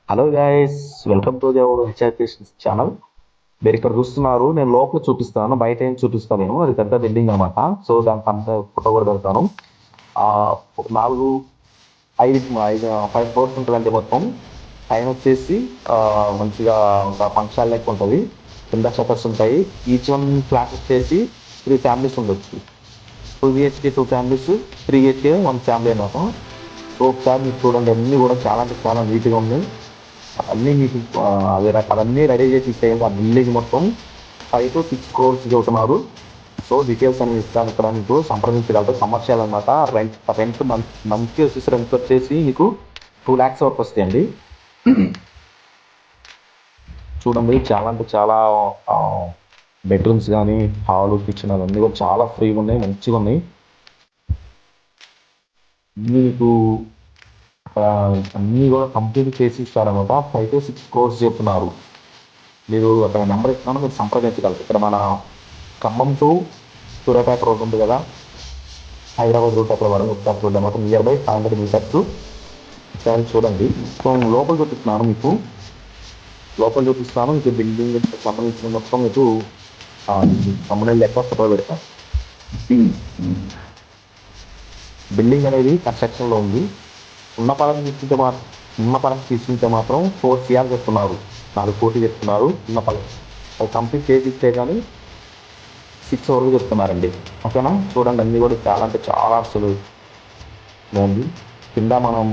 Hello guys, welcome to our హెచ్ఆర్కేషన్స్ channel. మీరు ఇక్కడ చూస్తున్నారు, నేను లోపల చూపిస్తాను, బయట ఏం చూపిస్తాను నేను. అది పెద్ద బిల్డింగ్ అనమాట. సో దానికి అంత ఫోటో కూడా పెడతాను. ఆ, ఒక నాలుగు ఐదు ఐదు 5 ఫ్లోర్స్ ఉంటుందండి మొత్తం. పైన వచ్చేసి మంచిగా ఒక ఫంక్షన్ లెక్క ఉంటుంది. కింద షటర్స్ ఉంటాయి. ఈచ్ వన్ ఫ్లాట్ వచ్చేసి 3 ఫ్యామిలీస్ ఉండొచ్చు. 2 BHK 2 ఫ్యామిలీస్, 3 BHK 1 ఫ్యామిలీ అనమాట. సో ఒకసారి మీరు చూడండి, అన్నీ కూడా చాలా అంటే చాలా నీట్గా ఉన్నాయి. అన్నీ మీకు అవన్నీ రెడీ చేసి ఇచ్చేయండి. ఆ బిల్డింగ్ మొత్తం 5 to 6 crores చెబుతున్నారు. సో డీటెయిల్స్ అనేవి ఇస్తాను ఇక్కడ, మీకు సంప్రదించగలరు. కమర్షియల్ అనమాట. రెంట్ రెంట్ మంత్లీ వచ్చేసి రెంట్ వచ్చేసి మీకు 2 lakhs వరకు వస్తాయండి. చూడండి, చాలా అంటే చాలా బెడ్రూమ్స్ కానీ, హాల్, కిచెన్ అవన్నీ కూడా చాలా ఫ్రీగా ఉన్నాయి, మంచిగా ఉన్నాయి. మీకు ఆ, అన్నీ కూడా కంప్లీట్ చేసి ఇస్తారనమాట. 5 to 6 crores చెప్తున్నారు. మీరు అక్కడ నెంబర్ ఇస్తున్నాను, మీరు సంప్రదించగలరు. ఇక్కడ మన ఖమ్మం టు సూర్యాపేట రోడ్ ఉంది కదా, హైదరాబాద్ రూట్ అక్కడ వరకు ఒకసారి చూడండి. మొత్తం నియర్ బై 500 meters. ఒకసారి చూడండి. సో లోపల చూపిస్తున్నాను మీకు, మీకు బిల్డింగ్ సంబంధించిన మొత్తం మీకు సంబంధం లెక్క ఫోటో పెడతాను. బిల్డింగ్ అనేది కన్స్ట్రక్షన్లో ఉంది. ఉన్న పరం తీసుకుంటే మాత్రం ఉన్న పరం తీసుకుంటే మాత్రం 4 CR చెప్తున్నారు, 4 కోట్లు చెప్తున్నారు. ఉన్న పరం అది కంప్లీట్ చేసి ఇస్తే కానీ 6 వరకు చెప్తున్నారండి. ఓకేనా, చూడండి అన్నీ కూడా చాలా అంటే చాలా అసలు బాగుంది. కింద మనం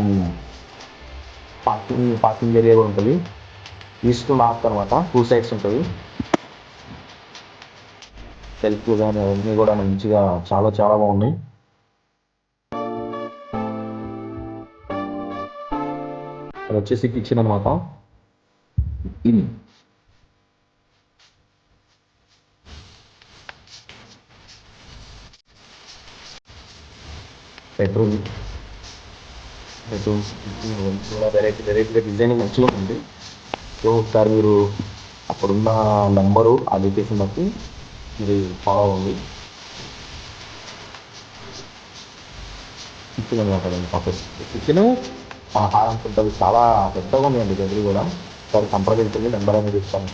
పార్కింగ్ ఏరియా కూడా ఉంటుంది. ఈస్ట్ నార్త్ అనమాట, 2 sides ఉంటుంది. సెల్ఫ్ కానీ అవన్నీ కూడా మంచిగా చాలా చాలా బాగున్నాయి. అది వచ్చేసి కిచెన్ అనమాట. బెడ్రూమ్ బెడ్రూమ్స్ కూడా వెరైటీ వెరైటీగా డిజైనింగ్ మంచిగా ఉంది. సో ఒకసారి మీరు అక్కడున్న నెంబరు ఆ డీటెయిల్స్ బట్టి మీరు ఫాలో అవ్వండి. కిచెన్ అనమాట, ఆఫీస్ కిచెన్ ఆహారం ఉంటుంది. చాలా పెద్దగా ఉందండి గది కూడా. ఒకసారి సంప్రదించండి, నెంబర్ అనేది ఇస్తాను.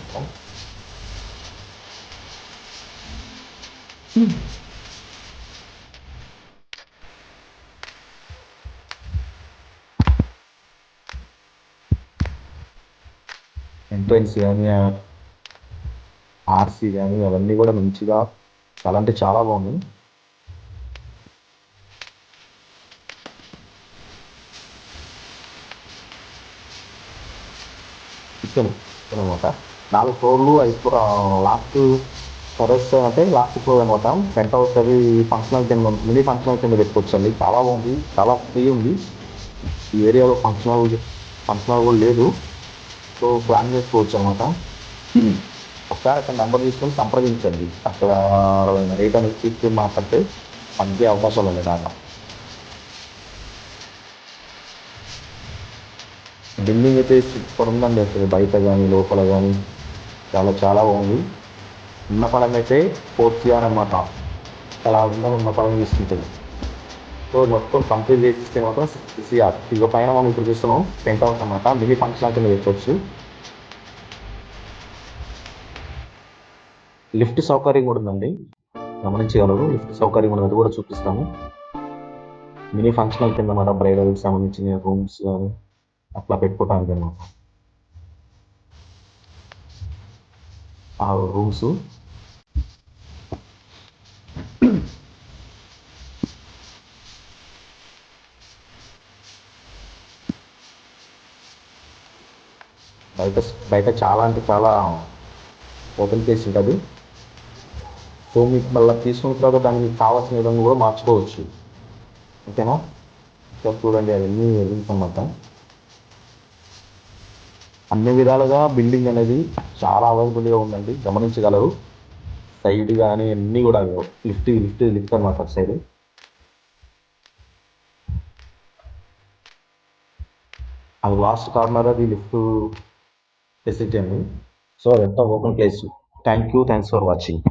ఎంట్రన్స్ కానీ, ఆర్సీ కానీ అవన్నీ కూడా మంచిగా చాలా అంటే చాలా బాగుంది. కిచెన్ అనమాట. 4 ఫ్లోర్లు, 5 లాస్ట్ టెర్రస్ అంటే లాస్ట్ ఫ్లోర్ అనమాట. పెంట్ హౌస్ అది ఫంక్షనల్ కింద, మినీ ఫంక్షనల్ కింద పెట్టుకోవచ్చు అండి. చాలా బాగుంది, చాలా ఫ్రీ ఉంది. ఈ ఏరియాలో ఫంక్షన్ హాల్ కూడా లేదు. సో ప్లాన్ చేసుకోవచ్చు అనమాట. ఒకసారి అక్కడ నెంబర్ తీసుకొని సంప్రదించండి. అక్కడ రేట్ అనేది తీసుకుని మాట్లాడితే మనకి అవకాశాలు ఉన్నాయి దాంట్లో. బిల్డింగ్ అయితే సూపర్ ఉందండి. అసలు బయట కానీ లోపల కానీ చాలా చాలా బాగుంది. ఉన్న పడం అయితే 4 CR అనమాట. అలా ఉన్న పడం తీసుకుంటుంది. సో మొత్తం కంప్లీట్ చేసిస్తే మాత్రం 6 CR. ఇక పైన మనం ఇప్పుడు చూస్తున్నాం పెంట్ హౌస్ అనమాట. మినీ ఫంక్షన్ కింద పెట్టుకోవచ్చు. లిఫ్ట్ సౌకర్యం కూడా ఉందండి, గమనించగలరు. లిఫ్ట్ సౌకర్యం ఉన్నది కూడా చూపిస్తాము. మినీ ఫంక్షనల్ కింద మన బ్రైడల్కి సంబంధించిన రూమ్స్ కానీ అట్లా పెట్టుకోవడానికి అనమాట. ఆ రూమ్స్ బయట బయట చాలా అంటే చాలా ఓపెన్ ప్లేస్ ఉంటుంది. సో మీకు మళ్ళీ తీసుకున్న తర్వాత దాన్ని మీకు కావాల్సిన విధంగా కూడా మార్చుకోవచ్చు. ఓకేనా, సో చూడండి అవన్నీ రూమ్స్ అన్నమాట. అన్ని విధాలుగా బిల్డింగ్ అనేది చాలా అవైలబుల్గా ఉందండి, గమనించగలరు. సైడ్ కానీ అన్నీ కూడా లిఫ్ట్ లిఫ్ట్ లిఫ్ట్ అనమాట. సైడ్ అది లాస్ట్ కార్నర్, అది లిఫ్ట్ ఫెసిలిటీ అండి. సో అదంతా open place. Thanks for watching.